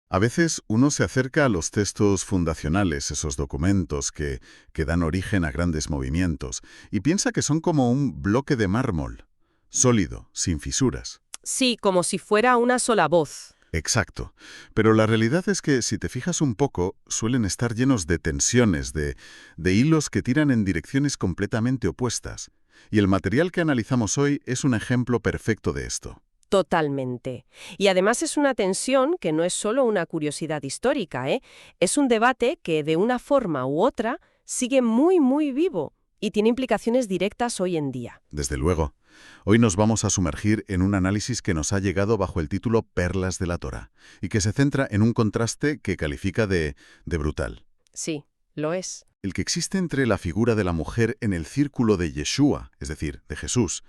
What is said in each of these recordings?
A veces uno se acerca a los textos fundacionales, esos documentos que dan origen a grandes movimientos, y piensa que son como un bloque de mármol, sólido, sin fisuras. Sí, como si fuera una sola voz. Exacto. Pero la realidad es que, si te fijas un poco, suelen estar llenos de tensiones, de hilos que tiran en direcciones completamente opuestas. Y el material que analizamos hoy es un ejemplo perfecto de esto. Totalmente. Y además es una tensión que no es solo una curiosidad histórica, ¿eh? Es un debate que de una forma u otra sigue muy, muy vivo y tiene implicaciones directas hoy en día. Desde luego. Hoy nos vamos a sumergir en un análisis que nos ha llegado bajo el título Perlas de la Torá, y que se centra en un contraste que califica de brutal. Sí, lo es. El que existe entre la figura de la mujer en el círculo de Yeshua, es decir, de Jesús,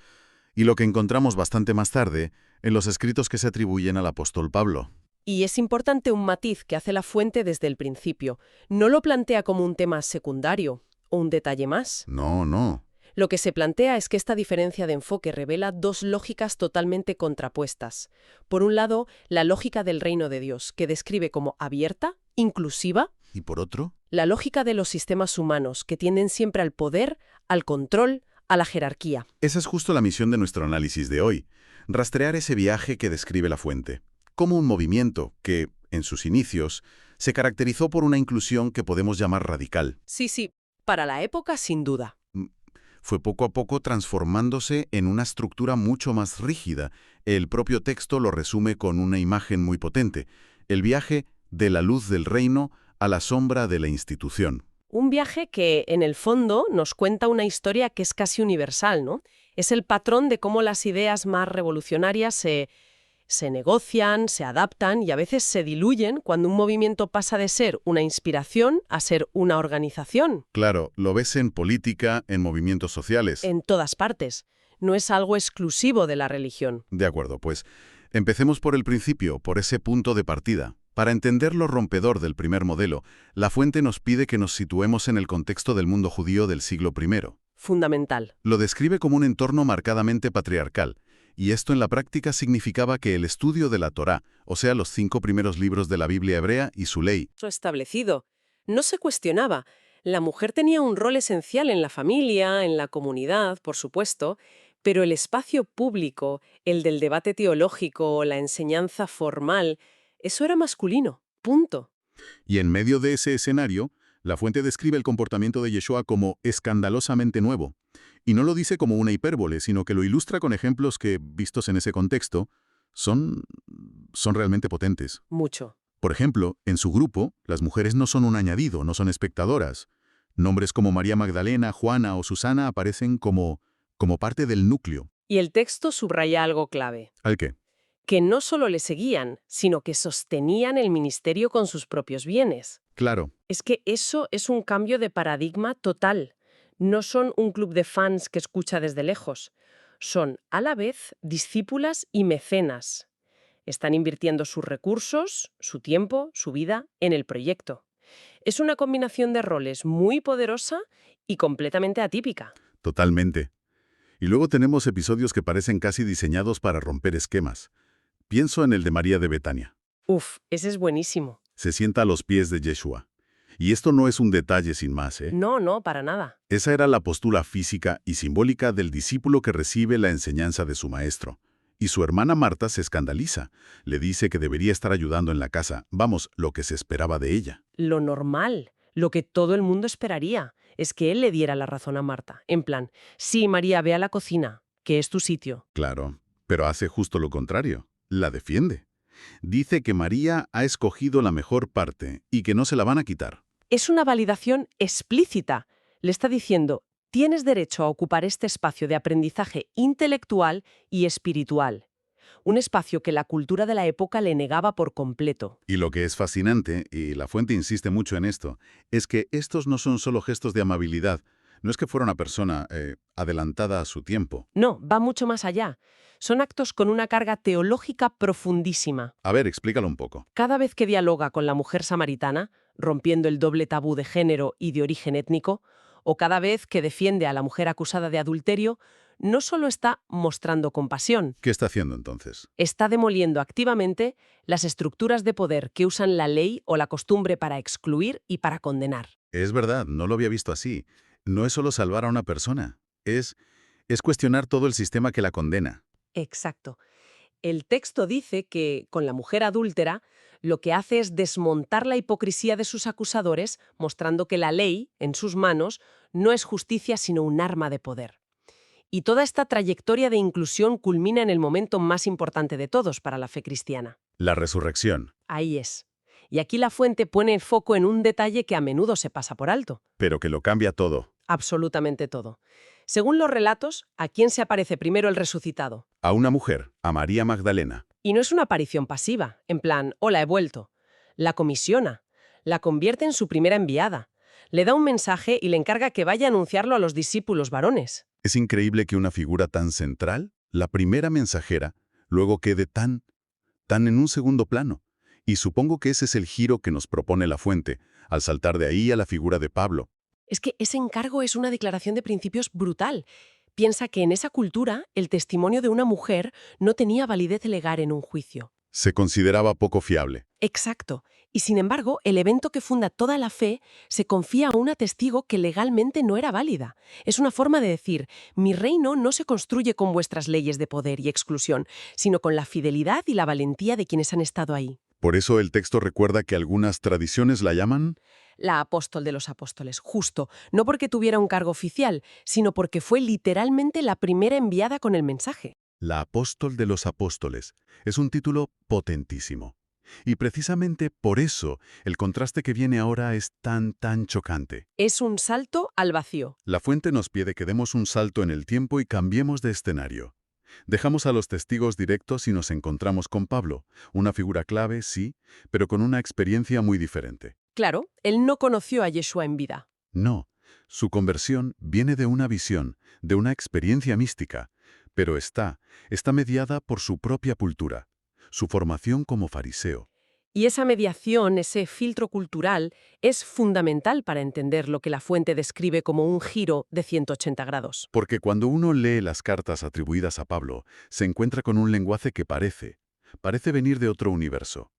y lo que encontramos bastante más tarde en los escritos que se atribuyen al apóstol Pablo. Y es importante un matiz que hace la fuente desde el principio. No lo plantea como un tema secundario o un detalle más. No, no. Lo que se plantea es que esta diferencia de enfoque revela dos lógicas totalmente contrapuestas. Por un lado, la lógica del reino de Dios, que describe como abierta, inclusiva. ¿Y por otro? La lógica de los sistemas humanos, que tienden siempre al poder, al control, a la jerarquía. Esa es justo la misión de nuestro análisis de hoy. Rastrear ese viaje que describe la fuente. Como un movimiento que, en sus inicios, se caracterizó por una inclusión que podemos llamar radical. Sí, para la época sin duda. Fue poco a poco transformándose en una estructura mucho más rígida. El propio texto lo resume con una imagen muy potente: el viaje de la luz del reino a la sombra de la institución. Un viaje que, en el fondo, nos cuenta una historia que es casi universal, ¿no? Es el patrón de cómo las ideas más revolucionarias se negocian, se adaptan y a veces se diluyen cuando un movimiento pasa de ser una inspiración a ser una organización. Claro, lo ves en política, en movimientos sociales. En todas partes. No es algo exclusivo de la religión. De acuerdo, pues empecemos por el principio, por ese punto de partida. Para entender lo rompedor del primer modelo, la fuente nos pide que nos situemos en el contexto del mundo judío del siglo I. Fundamental. Lo describe como un entorno marcadamente patriarcal, y esto en la práctica significaba que el estudio de la Torá, o sea, los 5 primeros libros de la Biblia hebrea y su ley, Eso establecido. No se cuestionaba. La mujer tenía un rol esencial en la familia, en la comunidad, por supuesto, pero el espacio público, el del debate teológico, la enseñanza formal, eso era masculino. Punto. y en medio de ese escenario, la fuente describe el comportamiento de Yeshua como escandalosamente nuevo. Y no lo dice como una hipérbole, sino que lo ilustra con ejemplos que, vistos en ese contexto, son, son realmente potentes. Mucho. Por ejemplo, en su grupo, las mujeres no son un añadido, no son espectadoras. Nombres como María Magdalena, Juana o Susana aparecen como parte del núcleo. Y el texto subraya algo clave. ¿Al qué? Que no solo le seguían, sino que sostenían el ministerio con sus propios bienes. Claro, Es que eso es un cambio de paradigma total. No son un club de fans que escucha desde lejos. Son, a la vez, discípulas y mecenas. Están invirtiendo sus recursos, su tiempo, su vida en el proyecto. Es una combinación de roles muy poderosa y completamente atípica. totalmente. Y luego tenemos episodios que parecen casi diseñados para romper esquemas. Pienso en el de María de Betania. Uf, ese es buenísimo. Se sienta a los pies de Yeshua. Y esto no es un detalle sin más, ¿eh? No, para nada. Esa era la postura física y simbólica del discípulo que recibe la enseñanza de su maestro. Y su hermana Marta se escandaliza. Le dice que debería estar ayudando en la casa. Vamos, lo que se esperaba de ella. Lo normal, lo que todo el mundo esperaría, es que él le diera la razón a Marta. En plan, sí, María, ve a la cocina, que es tu sitio. Claro, pero hace justo lo contrario. La defiende. Dice que María ha escogido la mejor parte y que no se la van a quitar. Es una validación explícita. Le está diciendo, tienes derecho a ocupar este espacio de aprendizaje intelectual y espiritual. Un espacio que la cultura de la época le negaba por completo. Y lo que es fascinante, y la fuente insiste mucho en esto, es que estos no son solo gestos de amabilidad. No es que fuera una persona adelantada a su tiempo. No, va mucho más allá. Son actos con una carga teológica profundísima. A ver, explícalo un poco. Cada vez que dialoga con la mujer samaritana, rompiendo el doble tabú de género y de origen étnico, o cada vez que defiende a la mujer acusada de adulterio, no solo está mostrando compasión, ¿Qué está haciendo entonces? está demoliendo activamente las estructuras de poder que usan la ley o la costumbre para excluir y para condenar. Es verdad, no lo había visto así. No es solo salvar a una persona, es cuestionar todo el sistema que la condena. Exacto. El texto dice que, con la mujer adúltera, lo que hace es desmontar la hipocresía de sus acusadores, mostrando que la ley, en sus manos, no es justicia sino un arma de poder. Y toda esta trayectoria de inclusión culmina en el momento más importante de todos para la fe cristiana. La resurrección. Ahí es. Y aquí la fuente pone el foco en un detalle que a menudo se pasa por alto. Pero que lo cambia todo. Absolutamente todo. Según los relatos, ¿a quién se aparece primero el resucitado? A una mujer, a María Magdalena. Y no es una aparición pasiva, en plan, hola, he vuelto. La comisiona, la convierte en su primera enviada, le da un mensaje y le encarga que vaya a anunciarlo a los discípulos varones. Es increíble que una figura tan central, la primera mensajera, luego quede tan en un segundo plano. Y supongo que ese es el giro que nos propone la fuente, al saltar de ahí a la figura de Pablo. Es que ese encargo es una declaración de principios brutal. Piensa que en esa cultura el testimonio de una mujer no tenía validez legal en un juicio. Se consideraba poco fiable. Exacto. Y sin embargo, el evento que funda toda la fe se confía a una testigo que legalmente no era válida. Es una forma de decir, mi reino no se construye con vuestras leyes de poder y exclusión, sino con la fidelidad y la valentía de quienes han estado ahí. Por eso el texto recuerda que algunas tradiciones la llaman La apóstol de los apóstoles, justo, no porque tuviera un cargo oficial, sino porque fue literalmente la primera enviada con el mensaje. la apóstol de los apóstoles. Es un título potentísimo. Y precisamente por eso el contraste que viene ahora es tan chocante. Es un salto al vacío. La fuente nos pide que demos un salto en el tiempo y cambiemos de escenario. Dejamos a los testigos directos y nos encontramos con Pablo, una figura clave, sí, pero con una experiencia muy diferente. Claro, él no conoció a Yeshua en vida. No, su conversión viene de una visión, de una experiencia mística, pero está mediada por su propia cultura, su formación como fariseo. Y esa mediación, ese filtro cultural, es fundamental para entender lo que la fuente describe como un giro de 180 grados. Porque cuando uno lee las cartas atribuidas a Pablo, se encuentra con un lenguaje que parece venir de otro universo.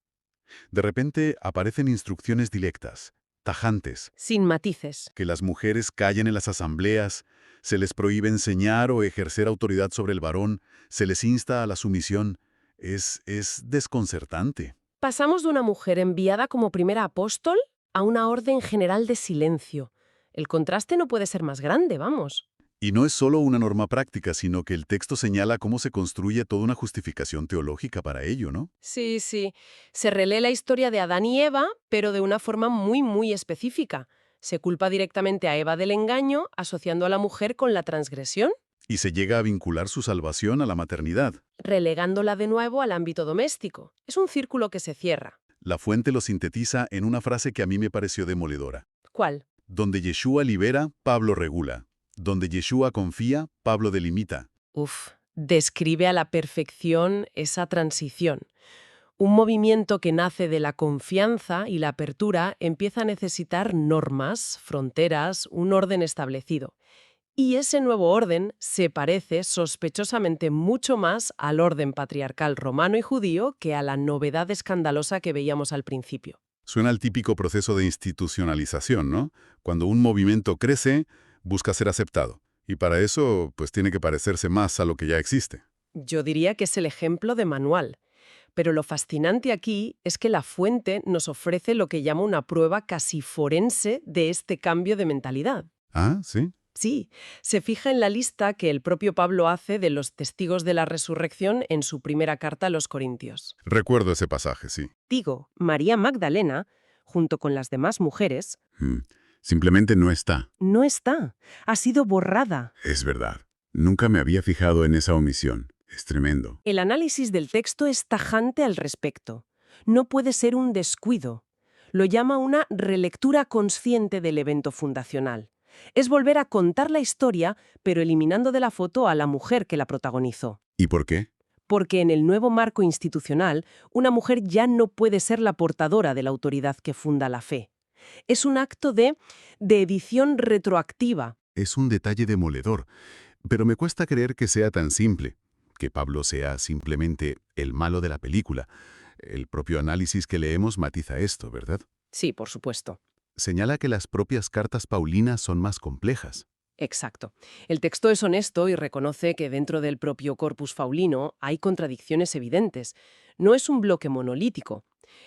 De repente aparecen instrucciones directas, tajantes, Sin matices. que las mujeres callen en las asambleas, se les prohíbe enseñar o ejercer autoridad sobre el varón, se les insta a la sumisión. Es desconcertante. Pasamos de una mujer enviada como primera apóstol a una orden general de silencio. El contraste no puede ser más grande, vamos. Y no es solo una norma práctica, sino que el texto señala cómo se construye toda una justificación teológica para ello, ¿no? Sí, sí. Se relee la historia de Adán y Eva, pero de una forma muy específica. Se culpa directamente a Eva del engaño, asociando a la mujer con la transgresión, Y se llega a vincular su salvación a la maternidad. relegándola de nuevo al ámbito doméstico. Es un círculo que se cierra. La fuente lo sintetiza en una frase que a mí me pareció demoledora. ¿Cuál? Donde Yeshua libera, Pablo regula. Donde Yeshua confía, Pablo delimita. Uf, describe a la perfección esa transición. Un movimiento que nace de la confianza y la apertura empieza a necesitar normas, fronteras, un orden establecido. Y ese nuevo orden se parece sospechosamente mucho más al orden patriarcal romano y judío que a la novedad escandalosa que veíamos al principio. Suena al típico proceso de institucionalización, ¿no? Cuando un movimiento crece, busca ser aceptado. Y para eso, pues tiene que parecerse más a lo que ya existe. Yo diría que es el ejemplo de manual. Pero lo fascinante aquí es que la fuente nos ofrece lo que llama una prueba casi forense de este cambio de mentalidad. Ah, ¿sí? Sí, se fija en la lista que el propio Pablo hace de los testigos de la resurrección en su primera carta a los Corintios. Recuerdo ese pasaje, sí. Digo, María Magdalena, junto con las demás mujeres, Simplemente no está. no está, ha sido borrada. Es verdad. Nunca me había fijado en esa omisión. Es tremendo. El análisis del texto es tajante al respecto. No puede ser un descuido. Lo llama una relectura consciente del evento fundacional. Es volver a contar la historia, pero eliminando de la foto a la mujer que la protagonizó. ¿Y por qué? Porque en el nuevo marco institucional, una mujer ya no puede ser la portadora de la autoridad que funda la fe. Es un acto de edición retroactiva. Es un detalle demoledor. Pero me cuesta creer que sea tan simple, que Pablo sea simplemente el malo de la película. El propio análisis que leemos matiza esto, ¿verdad? Sí, por supuesto. Señala que las propias cartas paulinas son más complejas. Exacto. El texto es honesto y reconoce que dentro del propio corpus faulino hay contradicciones evidentes. No es un bloque monolítico.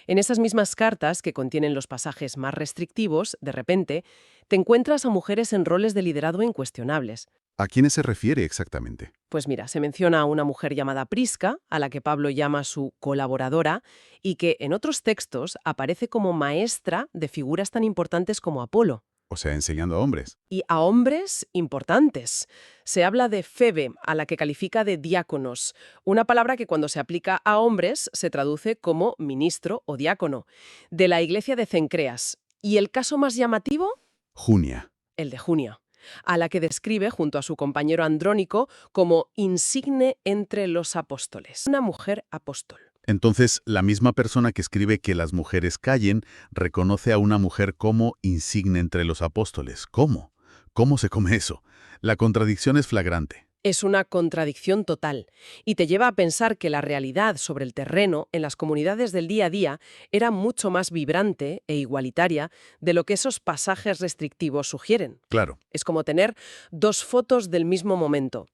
En esas mismas cartas, que contienen los pasajes más restrictivos, de repente, te encuentras a mujeres en roles de liderazgo incuestionables. ¿A quiénes se refiere exactamente? Pues mira, se menciona a una mujer llamada Prisca, a la que Pablo llama su colaboradora, y que en otros textos aparece como maestra de figuras tan importantes como Apolo. O sea, enseñando a hombres. Y a hombres importantes. Se habla de Febe, a la que califica de diáconos, una palabra que cuando se aplica a hombres se traduce como ministro o diácono, de la iglesia de Cencreas. Y el caso más llamativo, Junia. el de Junia, a la que describe junto a su compañero Andrónico como insigne entre los apóstoles, una mujer apóstol. Entonces, la misma persona que escribe que las mujeres callen, reconoce a una mujer como insigne entre los apóstoles. ¿Cómo? ¿Cómo se come eso? La contradicción es flagrante. Es una contradicción total y te lleva a pensar que la realidad sobre el terreno en las comunidades del día a día era mucho más vibrante e igualitaria de lo que esos pasajes restrictivos sugieren. Claro. Es como tener dos fotos del mismo momento.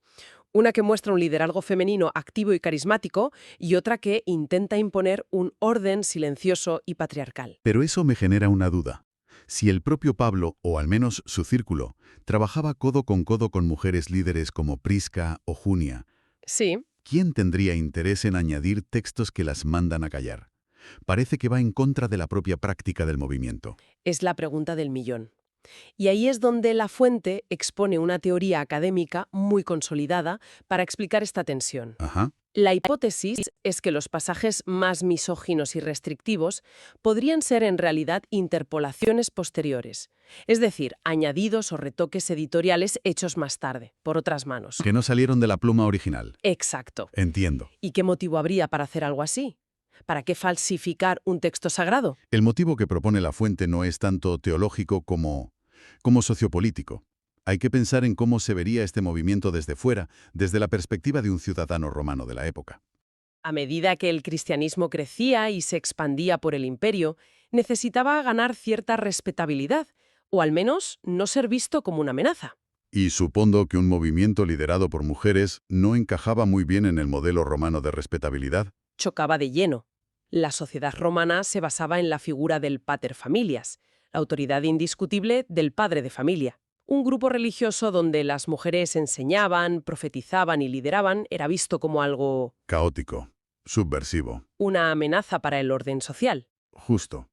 Una que muestra un liderazgo femenino activo y carismático y otra que intenta imponer un orden silencioso y patriarcal. Pero eso me genera una duda. Si el propio Pablo, o al menos su círculo, trabajaba codo con mujeres líderes como Prisca o Junia, Sí, ¿quién tendría interés en añadir textos que las mandan a callar? Parece que va en contra de la propia práctica del movimiento. es la pregunta del millón. Y ahí es donde La Fuente expone una teoría académica muy consolidada para explicar esta tensión. Ajá. La hipótesis es que los pasajes más misóginos y restrictivos podrían ser en realidad interpolaciones posteriores, es decir, añadidos o retoques editoriales hechos más tarde, por otras manos. Que no salieron de la pluma original. Exacto. Entiendo. ¿Y qué motivo habría para hacer algo así? ¿Para qué falsificar un texto sagrado? El motivo que propone La Fuente no es tanto teológico como sociopolítico. Hay que pensar en cómo se vería este movimiento desde fuera, desde la perspectiva de un ciudadano romano de la época. A medida que el cristianismo crecía y se expandía por el imperio, necesitaba ganar cierta respetabilidad, o al menos no ser visto como una amenaza. Y supongo que un movimiento liderado por mujeres no encajaba muy bien en el modelo romano de respetabilidad. Chocaba de lleno. La sociedad romana se basaba en la figura del pater familias, la autoridad indiscutible del padre de familia. Un grupo religioso donde las mujeres enseñaban, profetizaban y lideraban era visto como algo, Caótico. Subversivo. una amenaza para el orden social. Justo.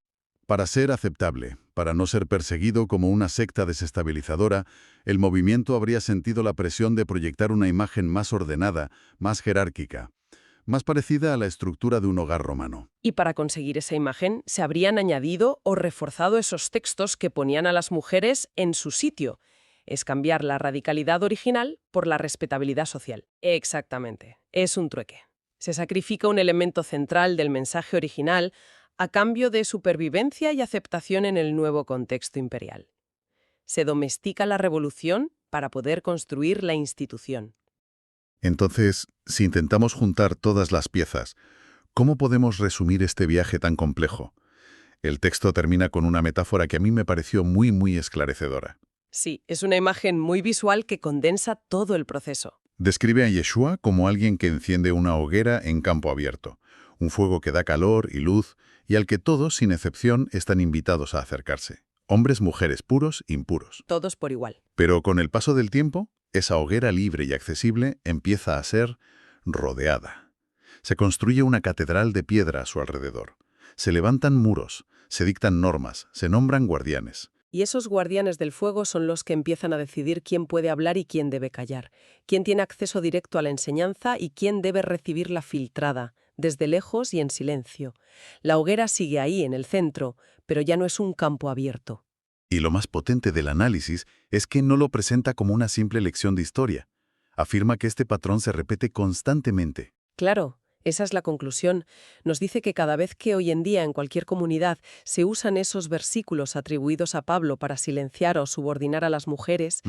Para ser aceptable, para no ser perseguido como una secta desestabilizadora, el movimiento habría sentido la presión de proyectar una imagen más ordenada, más jerárquica, más parecida a la estructura de un hogar romano. Y para conseguir esa imagen se habrían añadido o reforzado esos textos que ponían a las mujeres en su sitio. Es cambiar la radicalidad original por la respetabilidad social. Exactamente. Es un trueque. Se sacrifica un elemento central del mensaje original a cambio de supervivencia y aceptación en el nuevo contexto imperial. Se domestica la revolución para poder construir la institución. Entonces, si intentamos juntar todas las piezas, ¿cómo podemos resumir este viaje tan complejo? El texto termina con una metáfora que a mí me pareció muy esclarecedora. Sí, es una imagen muy visual que condensa todo el proceso. Describe a Yeshua como alguien que enciende una hoguera en campo abierto, un fuego que da calor y luz y al que todos, sin excepción, están invitados a acercarse. Hombres, mujeres, puros, impuros. Todos por igual. Pero con el paso del tiempo, esa hoguera libre y accesible empieza a ser rodeada. Se construye una catedral de piedra a su alrededor. Se levantan muros, se dictan normas, se nombran guardianes. Y esos guardianes del fuego son los que empiezan a decidir quién puede hablar y quién debe callar, quién tiene acceso directo a la enseñanza y quién debe recibirla filtrada, desde lejos y en silencio. La hoguera sigue ahí, en el centro, pero ya no es un campo abierto. Y lo más potente del análisis es que no lo presenta como una simple lección de historia. Afirma que este patrón se repite constantemente. Claro, esa es la conclusión. Nos dice que cada vez que hoy en día en cualquier comunidad se usan esos versículos atribuidos a Pablo para silenciar o subordinar a las mujeres,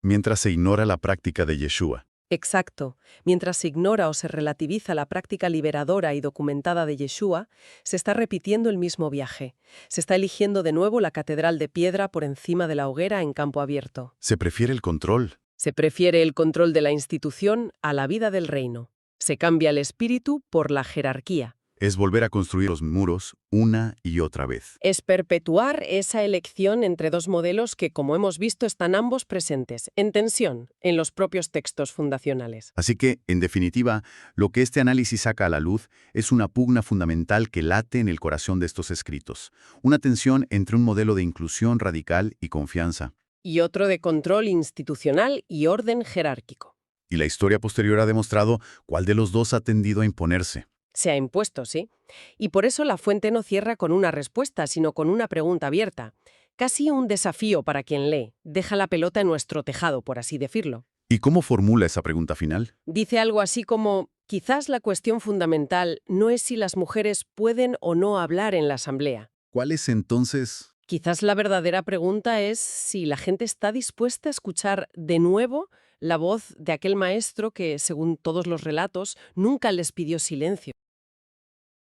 mientras se ignora la práctica de Yeshua. Exacto. Mientras se ignora o se relativiza la práctica liberadora y documentada de Yeshua, se está repitiendo el mismo viaje. Se está eligiendo de nuevo la catedral de piedra por encima de la hoguera en campo abierto. Se prefiere el control. Se prefiere el control de la institución a la vida del reino. Se cambia el espíritu por la jerarquía. Es volver a construir los muros una y otra vez. Es perpetuar esa elección entre dos modelos que, como hemos visto, están ambos presentes, en tensión, en los propios textos fundacionales. Así que, en definitiva, lo que este análisis saca a la luz es una pugna fundamental que late en el corazón de estos escritos. Una tensión entre un modelo de inclusión radical y confianza. Y otro de control institucional y orden jerárquico. Y la historia posterior ha demostrado cuál de los dos ha tendido a imponerse. Se ha impuesto, sí. Y por eso la fuente no cierra con una respuesta, sino con una pregunta abierta. Casi un desafío para quien lee. Deja la pelota en nuestro tejado, por así decirlo. ¿Y cómo formula esa pregunta final? Dice algo así como, quizás la cuestión fundamental no es si las mujeres pueden o no hablar en la asamblea. ¿Cuál es entonces? Quizás la verdadera pregunta es si la gente está dispuesta a escuchar de nuevo la voz de aquel maestro que, según todos los relatos, nunca les pidió silencio.